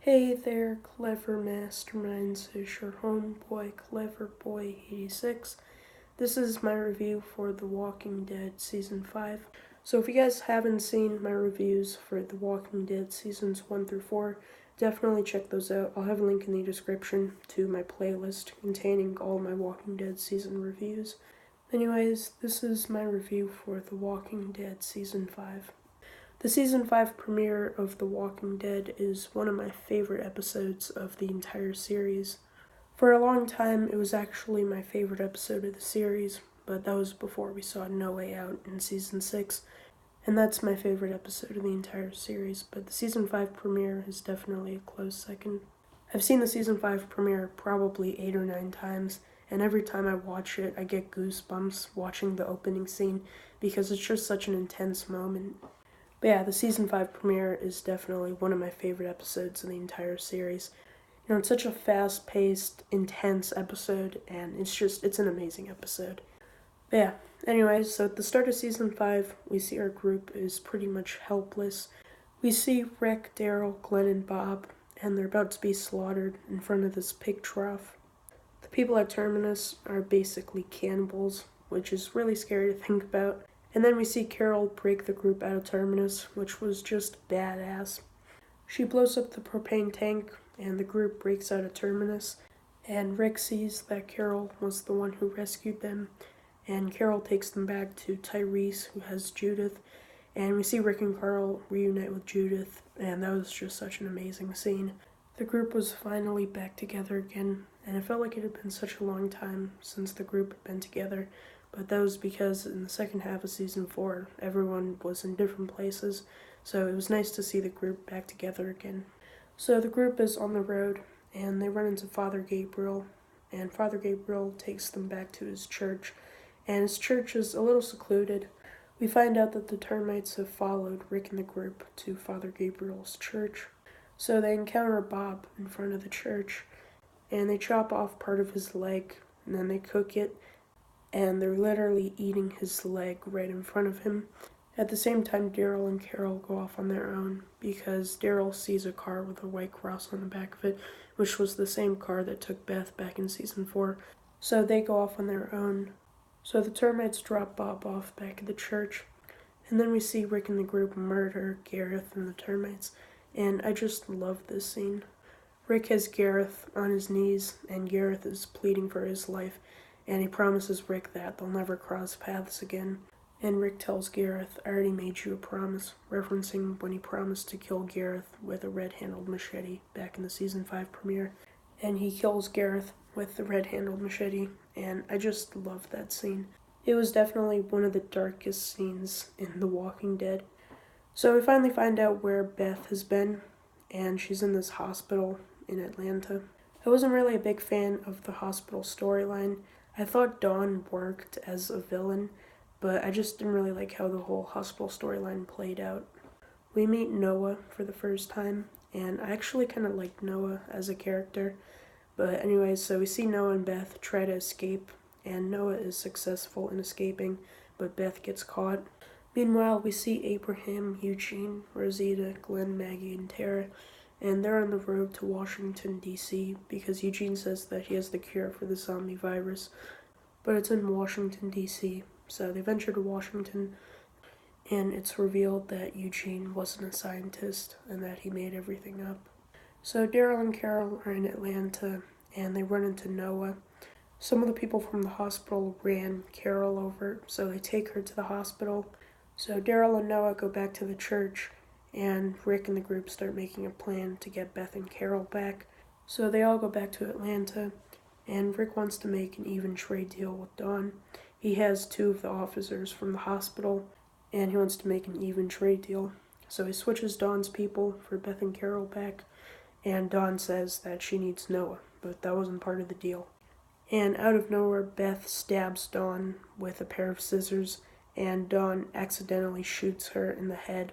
Hey there, clever masterminds, it's your homeboy, Cleverboy86. This is my review for The Walking Dead Season 5. So if you guys haven't seen my reviews for The Walking Dead Seasons 1 through 4, definitely check those out. I'll have a link in the description to my playlist containing all my Walking Dead season reviews. Anyways, this is my review for The Walking Dead Season 5. The Season 5 premiere of The Walking Dead is one of my favorite episodes of the entire series. For a long time, it was actually my favorite episode of the series, but that was before we saw No Way Out in Season 6, and that's my favorite episode of the entire series, but the Season 5 premiere is definitely a close second. I've seen the Season 5 premiere probably 8 or 9 times, and every time I watch it, I get goosebumps watching the opening scene because it's just such an intense moment. But yeah, the Season 5 premiere is definitely one of my favorite episodes in the entire series. It's such a fast-paced, intense episode, and it's an amazing episode. But yeah, anyways, so at the start of Season 5, we see our group is pretty much helpless. We see Rick, Daryl, Glenn, and Bob, and they're about to be slaughtered in front of this pig trough. The people at Terminus are basically cannibals, which is really scary to think about. And then we see Carol break the group out of Terminus, which was just badass. She blows up the propane tank, and the group breaks out of Terminus. And Rick sees that Carol was the one who rescued them, and Carol takes them back to Tyrese, who has Judith. And we see Rick and Carl reunite with Judith, and that was just such an amazing scene. The group was finally back together again, and it felt like it had been such a long time since the group had been together. But that was because in the second half of Season 4, everyone was in different places, so it was nice to see the group back together again. So the group is on the road, and they run into Father Gabriel, and Father Gabriel takes them back to his church, and his church is a little secluded. We find out that the termites have followed Rick and the group to Father Gabriel's church, so they encounter Bob in front of the church, and they chop off part of his leg, and then they cook it, and they're literally eating his leg right in front of him. At the same time, Daryl and Carol go off on their own because Daryl sees a car with a white cross on the back of it, which was the same car that took Beth back in Season 4. So they go off on their own. So the termites drop Bob off back at the church, and then we see Rick and the group murder Gareth and the termites, and I just love this scene. Rick has Gareth on his knees, and Gareth is pleading for his life, and he promises Rick that they'll never cross paths again. And Rick tells Gareth, I already made you a promise, referencing when he promised to kill Gareth with a red-handled machete back in the Season 5 premiere. And he kills Gareth with the red-handled machete, and I just love that scene. It was definitely one of the darkest scenes in The Walking Dead. So we finally find out where Beth has been, and she's in this hospital in Atlanta. I wasn't really a big fan of the hospital storyline. I thought Dawn worked as a villain, but I just didn't really like how the whole hospital storyline played out. We meet Noah for the first time, and I actually kind of liked Noah as a character. But anyways, so we see Noah and Beth try to escape, and Noah is successful in escaping, but Beth gets caught. Meanwhile, we see Abraham, Eugene, Rosita, Glenn, Maggie, and Tara, and they're on the road to Washington, D.C. because Eugene says that he has the cure for the zombie virus, but it's in Washington, D.C. So they venture to Washington, and it's revealed that Eugene wasn't a scientist and that he made everything up. So Daryl and Carol are in Atlanta, and they run into Noah. Some of the people from the hospital ran Carol over, so they take her to the hospital. So Daryl and Noah go back to the church, and Rick and the group start making a plan to get Beth and Carol back. So they all go back to Atlanta, and Rick wants to make an even trade deal with Dawn. He has 2 of the officers from the hospital, and he wants to make an even trade deal. So he switches Dawn's people for Beth and Carol back, and Dawn says that she needs Noah, but that wasn't part of the deal. And out of nowhere, Beth stabs Dawn with a pair of scissors, and Dawn accidentally shoots her in the head,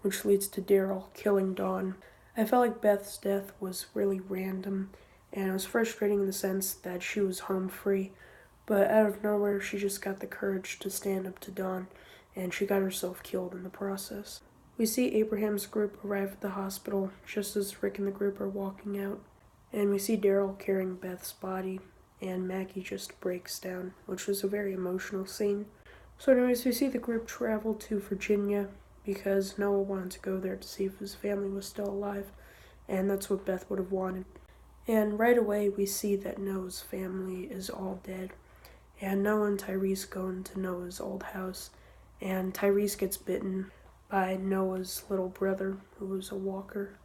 which leads to Daryl killing Dawn. I felt like Beth's death was really random, and it was frustrating in the sense that she was home free, but out of nowhere she just got the courage to stand up to Dawn, and she got herself killed in the process. We see Abraham's group arrive at the hospital just as Rick and the group are walking out, and we see Daryl carrying Beth's body, and Maggie just breaks down, which was a very emotional scene. So anyways, we see the group travel to Virginia because Noah wanted to go there to see if his family was still alive, and that's what Beth would have wanted. And right away we see that Noah's family is all dead, and Noah and Tyrese go into Noah's old house, and Tyrese gets bitten by Noah's little brother, who was a walker.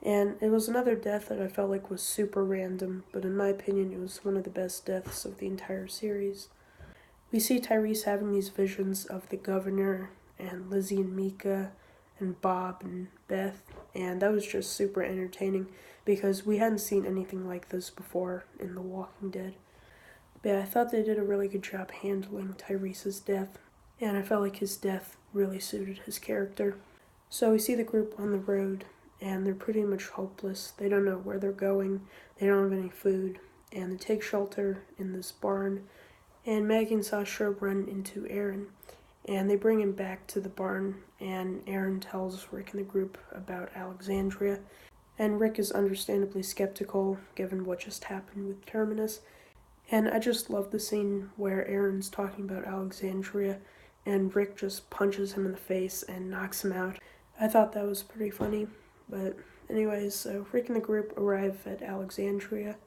And it was another death that I felt like was super random, but in my opinion it was one of the best deaths of the entire series. We see Tyrese having these visions of the governor and Lizzie and Mika and Bob and Beth, and that was just super entertaining because we hadn't seen anything like this before in The Walking Dead. But I thought they did a really good job handling Tyrese's death, and I felt like his death really suited his character. So we see the group on the road, and they're pretty much hopeless. They don't know where they're going, they don't have any food, and they take shelter in this barn. And Maggie and Sasha run into Aaron, and they bring him back to the barn, and Aaron tells Rick and the group about Alexandria, and Rick is understandably skeptical given what just happened with Terminus. And I just love the scene where Aaron's talking about Alexandria, and Rick just punches him in the face and knocks him out. I thought that was pretty funny, but anyways, so Rick and the group arrive at Alexandria,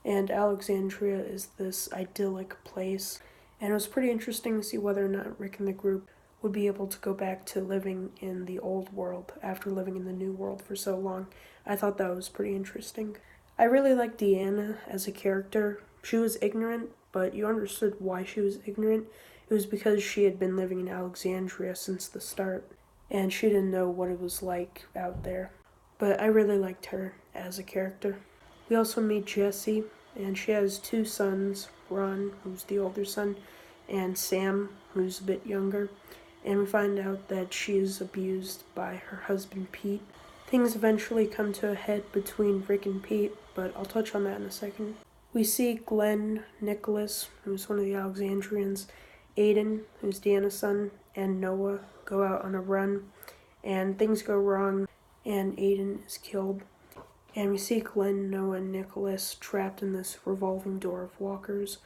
and Alexandria is this idyllic place, and it was pretty interesting to see whether or not Rick and the group would be able to go back to living in the old world after living in the new world for so long. I thought that was pretty interesting. I really liked Deanna as a character. She was ignorant, but you understood why she was ignorant. It was because she had been living in Alexandria since the start, and she didn't know what it was like out there. But I really liked her as a character. We also meet Jessie, and she has two sons, Ron, who's the older son, and Sam, who's a bit younger. And we find out that she is abused by her husband, Pete. Things eventually come to a head between Rick and Pete, but I'll touch on that in a second. We see Glenn, Nicholas, who's one of the Alexandrians, Aiden, who's Deanna's son, and Noah go out on a run, and things go wrong, and Aiden is killed. And we see Glenn, Noah, and Nicholas trapped in this revolving door of walkers,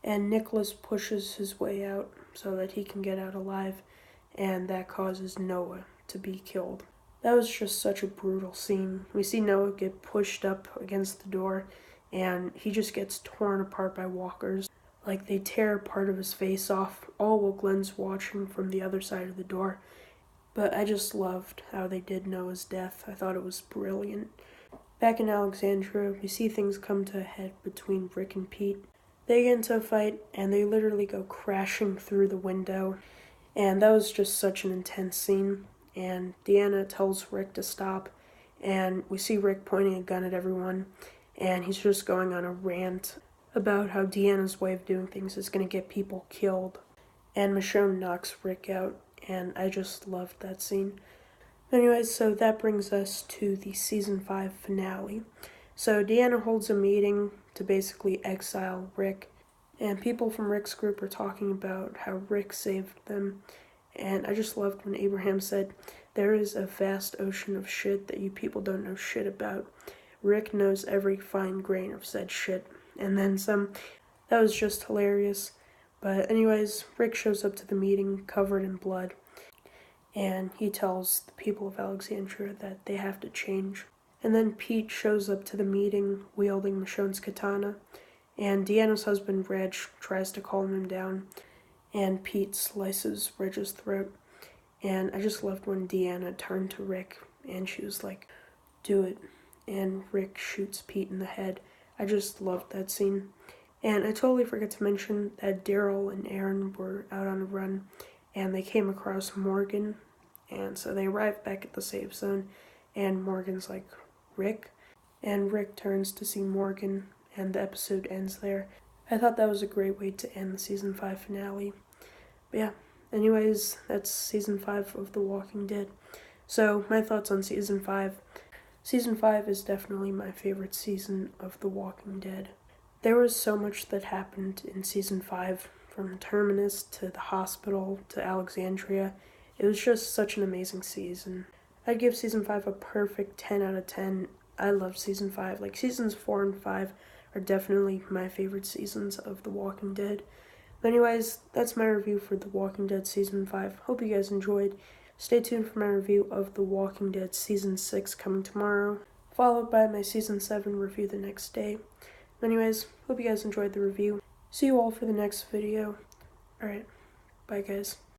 and Nicholas pushes his way out so that he can get out alive, and that causes Noah to be killed. That was just such a brutal scene. We see Noah get pushed up against the door, and he just gets torn apart by walkers. Like, they tear part of his face off, all while Glenn's watching from the other side of the door. But I just loved how they did Noah's death. I thought it was brilliant. Back in Alexandria, we see things come to a head between Rick and Pete. They get into a fight, and they literally go crashing through the window. And that was just such an intense scene. And Deanna tells Rick to stop, and we see Rick pointing a gun at everyone, and he's just going on a rant about how Deanna's way of doing things is going to get people killed. And Michonne knocks Rick out, and I just loved that scene. Anyways, so that brings us to the Season 5 finale. So Deanna holds a meeting to basically exile Rick, and people from Rick's group are talking about how Rick saved them. And I just loved when Abraham said, "There is a vast ocean of shit that you people don't know shit about. Rick knows every fine grain of said shit." And then some. That was just hilarious. But anyways, Rick shows up to the meeting covered in blood, and he tells the people of Alexandria that they have to change. And then Pete shows up to the meeting wielding Michonne's katana, and Deanna's husband Reg tries to calm him down, and Pete slices Reg's throat. And I just loved when Deanna turned to Rick, and she was like, "Do it." And Rick shoots Pete in the head. I just loved that scene. And I totally forgot to mention that Daryl and Aaron were out on a run, and they came across Morgan, and so they arrived back at the safe zone, and Morgan's like, "Rick?" And Rick turns to see Morgan, and the episode ends there. I thought that was a great way to end the Season 5 finale. But yeah, anyways, that's Season 5 of The Walking Dead. So, my thoughts on Season 5. Season 5 is definitely my favorite season of The Walking Dead. There was so much that happened in Season 5, from Terminus to the hospital to Alexandria. It was just such an amazing season. I'd give season 5 a perfect 10 out of 10. I love season 5. Like, seasons 4 and 5 are definitely my favorite seasons of The Walking Dead. But anyways, that's my review for The Walking Dead season 5. Hope you guys enjoyed. Stay tuned for my review of The Walking Dead season 6 coming tomorrow, followed by my season 7 review the next day. Anyways, hope you guys enjoyed the review. See you all for the next video. Alright, bye guys.